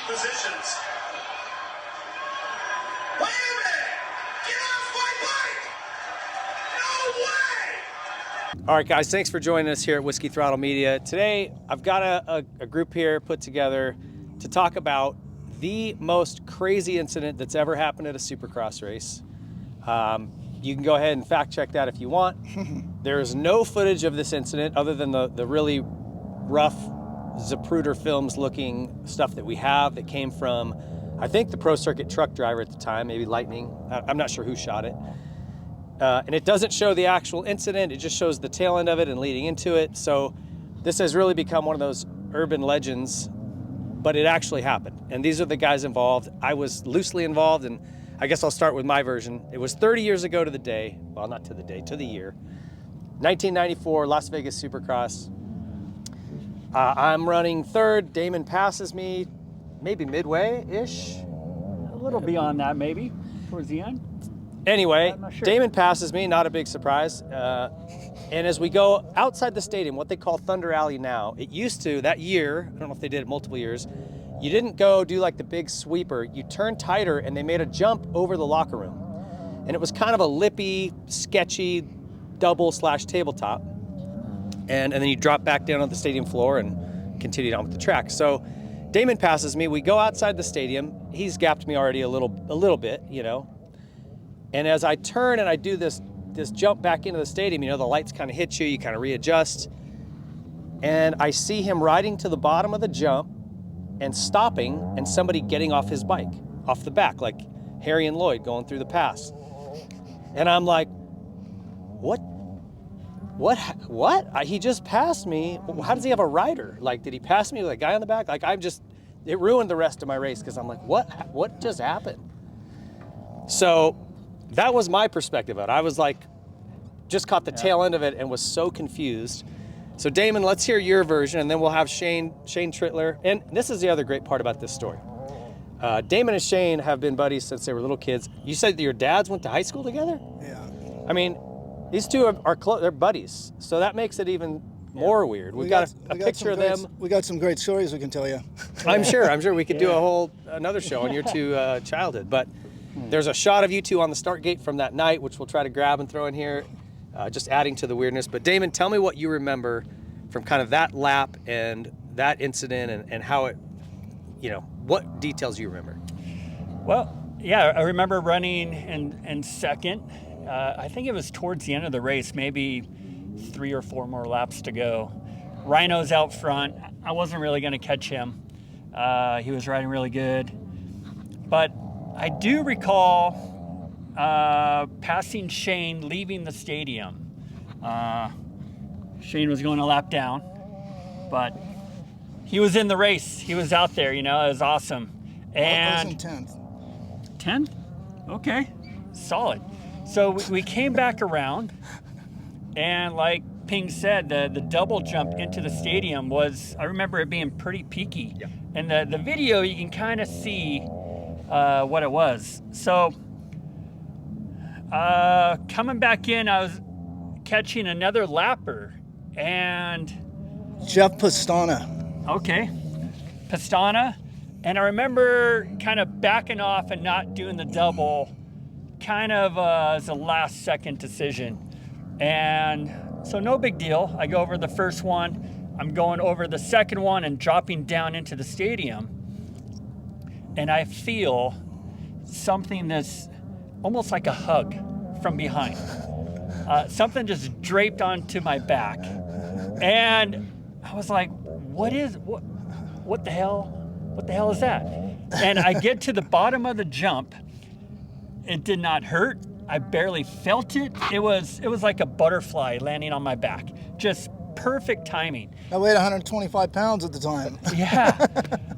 positions. Wait a minute! Get off my bike! No way! All right, guys, thanks for joining us here at Whiskey Throttle Media. Today, I've got a group here put together to talk about the most crazy incident that's ever happened at a Supercross race. You can go ahead and fact check that if you want. There is no footage of this incident other than the really rough Zapruder Films looking stuff that we have that came from, I think, the Pro Circuit truck driver at the time, maybe Lightning. I'm not sure who shot it. And it doesn't show the actual incident, it just shows the tail end of it and leading into it. So this has really become one of those urban legends, but it actually happened. And these are the guys involved. I was loosely involved, and I guess I'll start with my version. It was 30 years ago to the day, well, not to the day, to the year. 1994, Las Vegas Supercross. I'm running third. Damon passes me, maybe midway-ish. A little beyond that, maybe, towards the end. Anyway, I'm not sure. Damon passes me, not a big surprise. And as we go outside the stadium, what they call Thunder Alley now, it used to, that year, I don't know if they did it multiple years, you didn't go do like the big sweeper. You turned tighter and they made a jump over the locker room. And it was kind of a lippy, sketchy double/tabletop. And then you drop back down on the stadium floor and continued on with the track. So Damon passes me. We go outside the stadium. He's gapped me already a little bit, you know. And as I turn and I do this jump back into the stadium, you know, the lights kind of hit you, you kind of readjust. And I see him riding to the bottom of the jump and stopping, and somebody getting off his bike, off the back, like Harry and Lloyd going through the pass. And I'm like, what? He just passed me. How does he have a rider? Like, did he pass me with a guy on the back? Like, it ruined the rest of my race because I'm like, what just happened? So that was my perspective of it. I was like, just caught the tail end of it and was so confused. So Damon, let's hear your version, and then we'll have Shane Trittler. And this is the other great part about this story. Damon and Shane have been buddies since they were little kids. You said that your dads went to high school together? Yeah. I mean, these two are close. They're buddies, so that makes it even more weird. We've got a picture of them. We got some great stories we can tell you. I'm sure we could do another show on your two childhood. But there's a shot of you two on the start gate from that night, which we'll try to grab and throw in here. Just adding to the weirdness. But Damon, tell me what you remember from kind of that lap and that incident and how it, you know, what details you remember. Well, yeah, I remember running in second. I think it was towards the end of the race, maybe 3 or 4 more laps to go. Rhino's out front. I wasn't really going to catch him. He was riding really good. But I do recall passing Shane leaving the stadium. Shane was going a lap down, but he was in the race. He was out there, you know, it was awesome. And I was in 10th. 10th? Okay, solid. So we came back around, and like Ping said, the double jump into the stadium was, I remember it being pretty peaky. Yeah. And the video, you can kind of see what it was. So coming back in, I was catching another lapper, and Jeff Pastana. okay, Pastana, and I remember kind of backing off and not doing the double, kind of as a last second decision. And so no big deal. I go over the first one, I'm going over the second one and dropping down into the stadium, and I feel something that's almost like a hug from behind. Something just draped onto my back, and I was like, what the hell is that? And I get to the bottom of the jump. It did not hurt. I barely felt it. It was like a butterfly landing on my back. Just perfect timing. I weighed 125 pounds at the time. Yeah.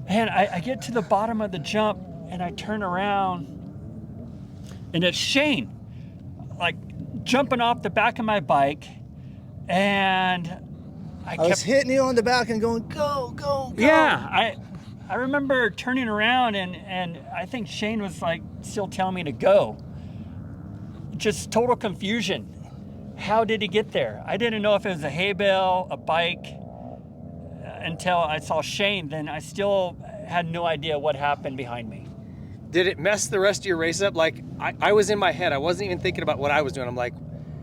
And I get to the bottom of the jump, and I turn around, and it's Shane, like jumping off the back of my bike, and I was hitting you on the back and going, go, go, go. Yeah, I remember turning around, and I think Shane was like still telling me to go. Just total confusion. How did he get there? I didn't know if it was a hay bale, a bike, until I saw Shane. Then I still had no idea what happened behind me. Did it mess the rest of your race up? Like, I was in my head. I wasn't even thinking about what I was doing. I'm like,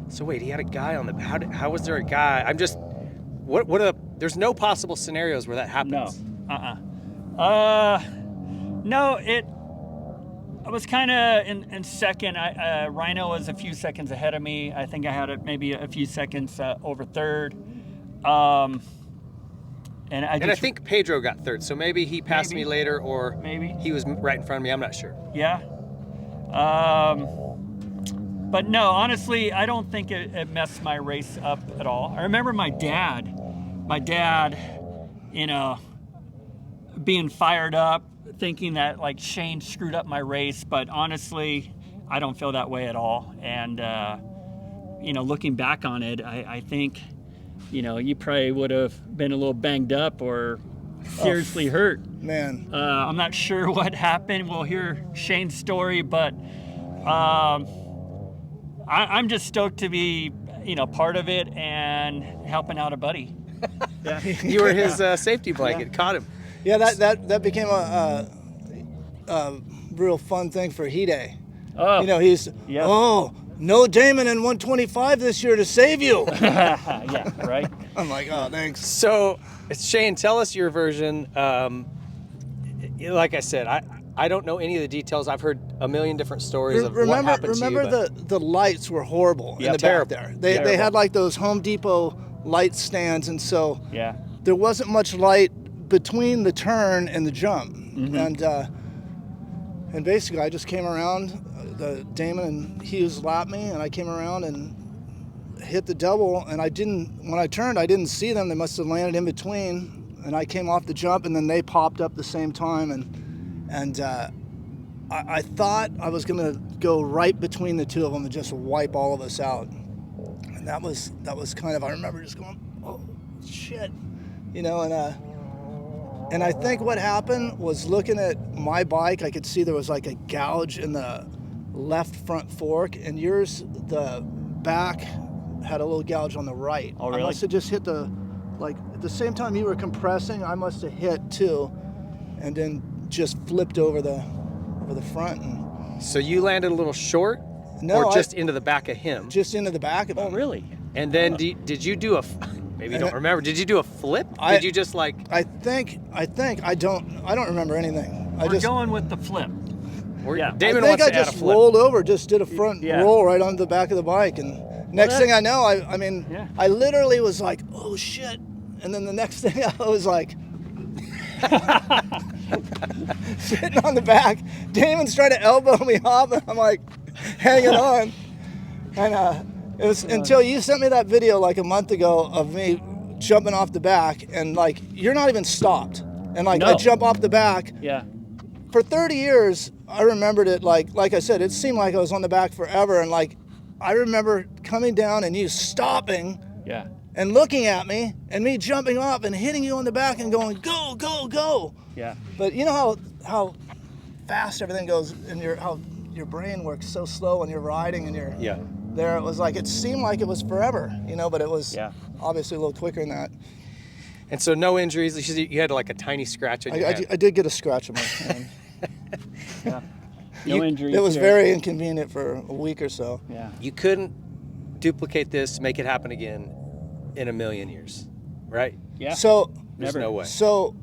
so wait, he had a guy on the, how was there a guy? I'm just, what are the, there's no possible scenarios where that happens. No. No, I was kind of in second. Rhino was a few seconds ahead of me. I think I had maybe a few seconds over third. And I think Pedro got third, so maybe he passed me later, or maybe he was right in front of me. I'm not sure. Yeah. But no, honestly, I don't think it messed my race up at all. I remember my dad, you know, being fired up, thinking that like Shane screwed up my race, but honestly, I don't feel that way at all. And, you know, looking back on it, I think, you know, you probably would have been a little banged up or seriously hurt. Man. I'm not sure what happened. We'll hear Shane's story, but I'm just stoked to be, you know, part of it and helping out a buddy. Yeah. You were his safety blanket, caught him. Yeah, that became a real fun thing for Hide. Oh, You know, no Damon in 125 this year to save you. yeah, right. I'm like, oh, thanks. So, Shane, tell us your version. Like I said, I don't know any of the details. I've heard a million different stories of what happened to you. Remember the lights were horrible in the terrible. back there. They had like those Home Depot light stands, and so Yeah. there wasn't much light between the turn and the jump. Mm-hmm. And basically I just came around, Damon and Hughes lapped me, and I came around and hit the double, and when I turned, I didn't see them. They must have landed in between, and I came off the jump, and then they popped up the same time, and I thought I was gonna go right between the two of them and just wipe all of us out. And that was kind of, I remember just going, oh shit, you know, and I think what happened was, looking at my bike, I could see there was like a gouge in the left front fork, and yours, the back had a little gouge on the right. Oh, really? I must have just hit at the same time you were compressing, I must have hit too, and then just flipped over the front. And So you landed a little short, No, or just into the back of him? just into the back of him. Oh, really? And then did you do a? Maybe you don't remember. Did you do a flip? Did you just like? I think I don't remember anything. We're going with the flip. Yeah. Damon I think wants I to add a just flip. rolled over, just did a front Yeah. roll right onto the back of the bike, and next thing I know, I mean, Yeah. I literally was like, oh shit, and then the next thing I was like, sitting on the back. Damon's trying to elbow me off, and I'm like hanging on, and it was until you sent me that video like a month ago of me jumping off the back, and like you're not even stopped, and like I No. jump off the back. Yeah. For 30 years, I remembered it like I said, it seemed like I was on the back forever, and like I remember coming down and you stopping Yeah. and looking at me and me jumping off and hitting you on the back and going, go, go, go. Yeah. But you know how fast everything goes, and how your brain works so slow when you're riding and you're Yeah. there. It was like, it seemed like it was forever, you know, but it was Yeah. obviously a little quicker than that. And so no injuries. You had like a tiny scratch on your head. I did get a scratch on my hand. Yeah. No injuries. It was there. very inconvenient for a week or so. Yeah. You couldn't duplicate this, make it happen again in a million years, right? Yeah. So There's Never. no way. So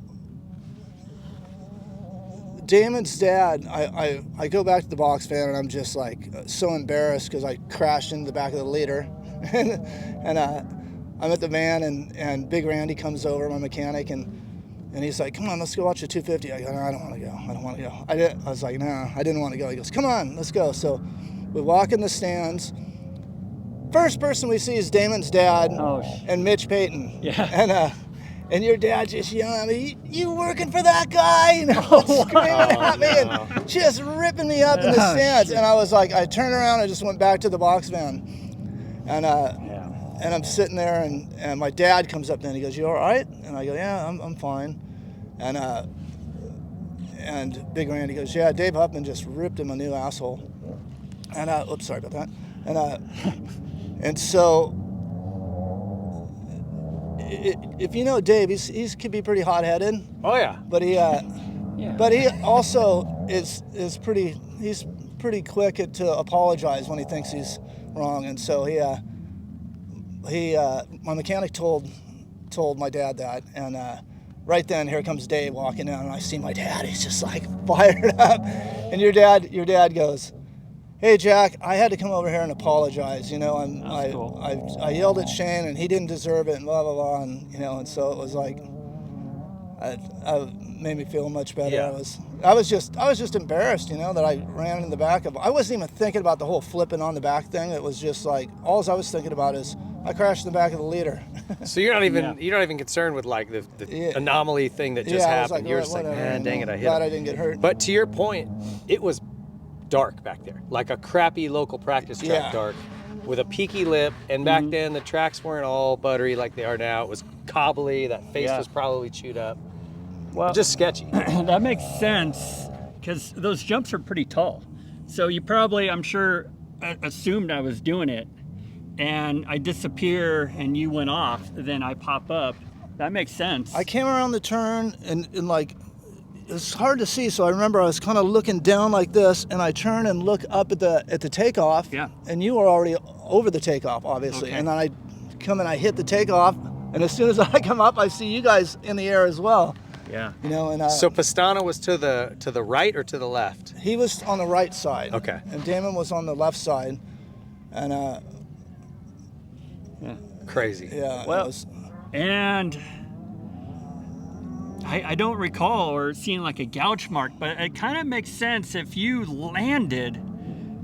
Damon's dad, I go back to the box fan, and I'm just like so embarrassed because I crashed into the back of the leader, and I'm at the van, and Big Randy comes over, my mechanic, and he's like, come on, let's go watch the 250. I go, no, I don't want to go. I don't want to go. I was like, no, I didn't want to go. He goes, come on, let's go. So we walk in the stands. First person we see is Damon's dad and Mitch Payton. Yeah. And your dad just yelling at me, you working for that guy? You know, screaming at me and just ripping me up in the stands. Shit. And I was like, I turned around and just went back to the box van. And I'm sitting there, and my dad comes up then. He goes, you all right? And I go, yeah, I'm fine. And Big Randy goes, yeah, Dave Huffman just ripped him a new asshole. And oops, sorry about that. And so, if you know Dave, he could be pretty hot-headed. Oh yeah. But Yeah. But he also is pretty. He's pretty quick to apologize when he thinks he's wrong, and so my mechanic told my dad that, and right then here comes Dave walking down, and I see my dad. He's just like fired up, and your dad goes, "Hey Jack, I had to come over here and apologize. You know, Cool. I yelled at Shane, and he didn't deserve it, and blah blah blah, and you know, and so it was like, I made me feel much better. Yeah. I was just embarrassed, you know, that I ran in the back of. I wasn't even thinking about the whole flipping on the back thing. It was just like all I was thinking about is I crashed in the back of the leader. So you're not even concerned with like the anomaly thing that just I was happened. like, You're just like, whatever, man, you dang know, it, I hit glad him. I didn't get hurt. But to your point, it was dark back there, like a crappy local practice track Yeah. dark, with a peaky lip. And back then, the tracks weren't all buttery like they are now. It was cobbly. That face Yeah. was probably chewed up. Well, Just sketchy. that makes sense because those jumps are pretty tall. So you probably, I'm sure, assumed I was doing it, and I disappear and you went off. Then I pop up. That makes sense. I came around the turn and like it's hard to see, so I remember I was kind of looking down like this, and I turn and look up at the takeoff. Yeah. And you were already over the takeoff, obviously. Okay. And then I come and I hit the takeoff, and as soon as I come up, I see you guys in the air as well. Yeah. You know, and So Pastana was to the right or to the left? he was on the right side. Okay. And Damon was on the left side, and Crazy. yeah. Well, it was, And I don't recall or seeing like a gouge mark, but it kind of makes sense if you landed,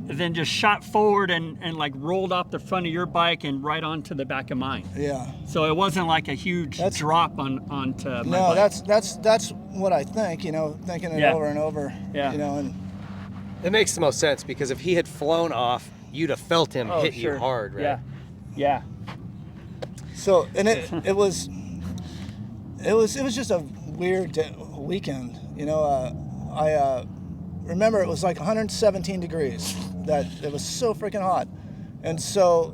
then just shot forward and like rolled off the front of your bike and right onto the back of mine. yeah. So it wasn't like a huge drop onto my No, bike. that's what I think. You know, thinking it Yeah. over and over. Yeah. You know, and It makes the most sense because if he had flown off, you'd have felt him hit sure. you hard, right? Yeah. Yeah. so and it was just a weird weekend. You know, I remember it was like 117 degrees. That it was so freaking hot, and so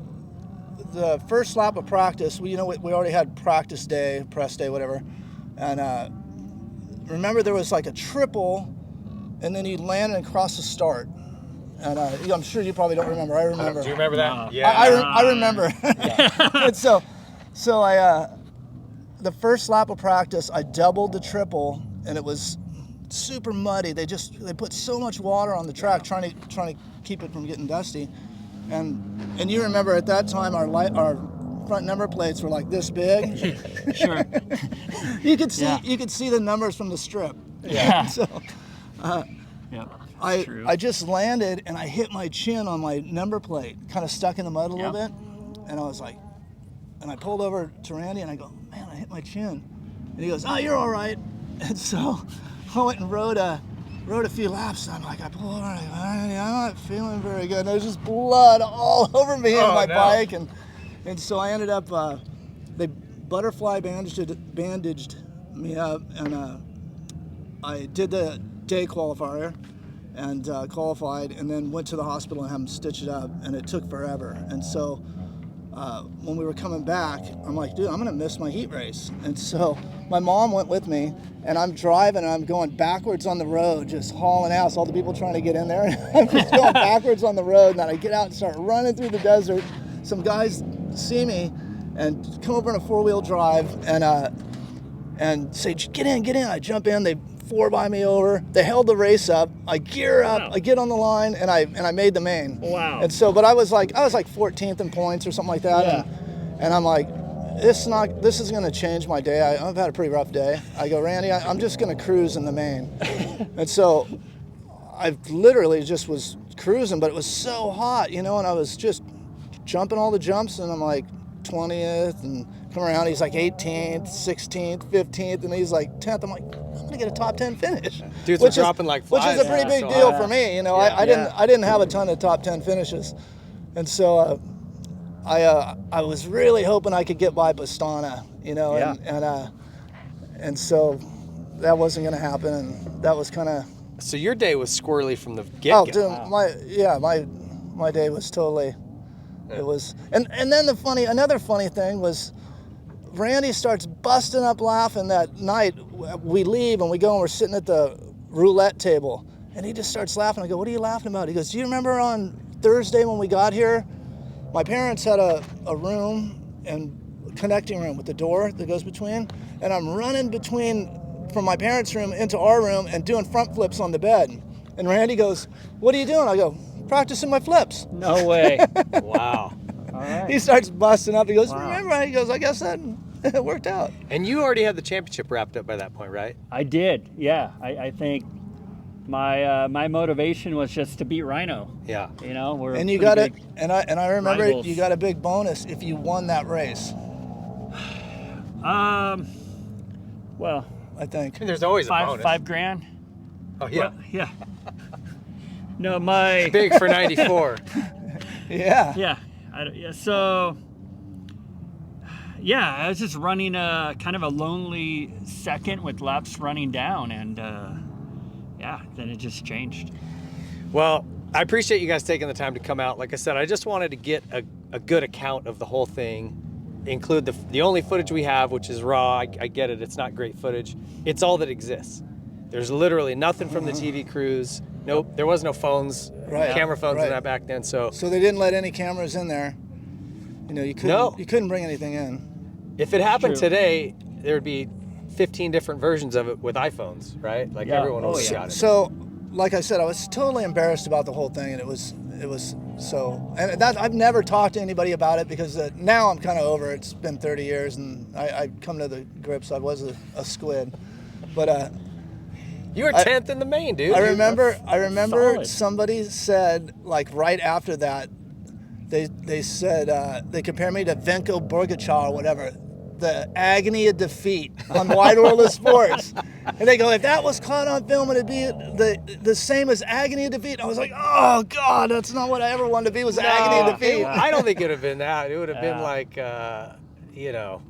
the first lap of practice, we already had practice day, press day, whatever, and remember there was like a triple, and then you landed and crossed the start, and I'm sure you probably don't remember. I remember. Do you remember that? No. Yeah. I remember. And so I the first lap of practice, I doubled the triple, and it was super muddy. They put so much water on the track trying to keep it from getting dusty, and you remember at that time our front number plates were like this big. Sure. You could see the numbers from the strip. Yeah. So Yeah. True. I just landed and I hit my chin on my number plate, kind of stuck in the mud a little Yeah. bit, and I was like, and I pulled over to Randy and I go, man, I hit my chin, and he goes, oh, you're all right. And so I went and rode a few laps, and I'm like, I pulled over, and I go, Randy, I'm not feeling very good. And there's just blood all over me and my bike, and so I ended up, they butterfly bandaged me up, and I did the day qualifier and qualified, and then went to the hospital and had them stitch it up, and it took forever. And so when we were coming back, I'm like, dude, I'm gonna miss my heat race. And so my mom went with me, and I'm driving and I'm going backwards on the road, just hauling ass, all the people trying to get in there. I'm just going backwards on the road, and then I get out and start running through the desert. Some guys see me and come over in a four-wheel drive and say, get in. I jump in, they 4x me over. They held the race up. I gear up. Wow. I get on the line, and I made the main. Wow. And so, but I was like 14th in points or something like that. Yeah. And I'm like, this is going to change my day. I've had a pretty rough day. I go, Randy, I'm just going to cruise in the main. And so I literally just was cruising, but it was so hot, and I was just jumping all the jumps, and I'm like 20th, and come around, he's like 18th, 16th, 15th, and he's like 10th. I'm like, I'm gonna get a top 10 finish. Dudes were dropping like flies. Which is a pretty big deal for me. I didn't have a ton of top 10 finishes, and so I was really hoping I could get by Pastana, and so that wasn't gonna happen, and that was kind of. So your day was squirrely from the get-go. Oh, dude, my day was totally. It was, and then another funny thing was, Randy starts busting up laughing that night. We leave and we go and we're sitting at the roulette table. And he just starts laughing. I go, what are you laughing about? He goes, do you remember on Thursday when we got here? My parents had a room and connecting room with the door that goes between. And I'm running from my parents' room into our room and doing front flips on the bed. And Randy goes, what are you doing? I go, practicing my flips. No way. Wow. All right. He starts busting up. He goes, Wow. remember? He goes, I guess that it worked out. And you already had the championship wrapped up by that point, right? I did. Yeah. I think my motivation was just to beat Rhino. Yeah. You know, we're And you pretty got it. big And I remember rivals. you got a big bonus if you won that race. Well, I think. I mean, there's always a bonus. $5,000. Oh, yeah. Well, yeah. No, my Big for 94. Yeah. yeah. So, yeah, I was just running a kind of a lonely second with laps running down, and yeah, then it just changed. Well, I appreciate you guys taking the time to come out. Like I said, I just wanted to get a good account of the whole thing, include the only footage we have, which is raw. I get it. It's not great footage. It's all that exists. There's literally nothing from the TV crews. Nope, there was no phones, camera phones in that back then. So they didn't let any cameras in there. You know, you couldn't bring anything in. If it happened today, there would be 15 different versions of it with iPhones, right? Like everyone would have got it. So, like I said, I was totally embarrassed about the whole thing, and it was so. And that I've never talked to anybody about it because now I'm kind of over it. It's been 30 years, and I come to the grips. I was a squid, but you were 10th in the main, dude. I remember Solid. somebody said, like, right after that, they said they compared me to Venko Borgachaw or whatever, the agony of defeat on Wide World of Sports. And they go, if that was caught on film, it'd be the same as agony of defeat. I was like, oh God, that's not what I ever wanted to be, was agony of defeat. I don't think it would have been that. It would have been like, you know,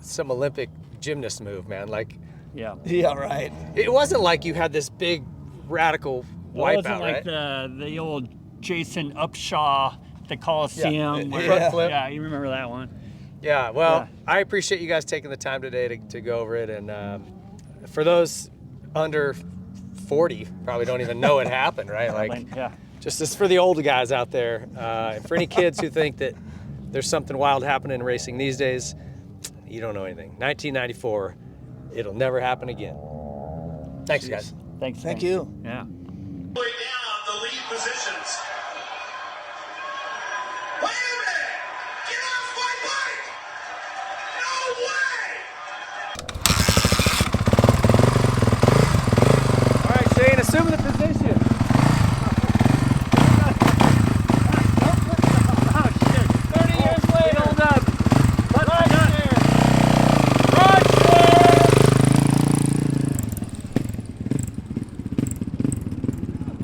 some Olympic gymnast move, man. Like, Yeah, right. it wasn't like you had this big radical It wasn't wipeout, like right? the old Jason Upshaw, the Coliseum. Front where- flip. Yeah, you remember that one. Yeah, well, I appreciate you guys taking the time today to go over it. And for those under 40, probably don't even know it happened, right? Like, just as for the older guys out there, and for any kids who think that there's something wild happening in racing these days, you don't know anything. 1994, it'll never happen again. Thanks, guys. Thanks. Thank man. you. Yeah. Way down the lead positions. Wait a minute! Get off my bike! No way! All right, Shane, assume the position. Oh shit! 30 years later. Hold up.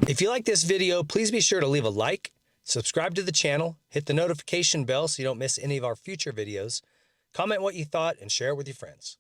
If you like this video, please be sure to leave a like, subscribe to the channel, hit the notification bell so you don't miss any of our future videos, comment what you thought, and share it with your friends.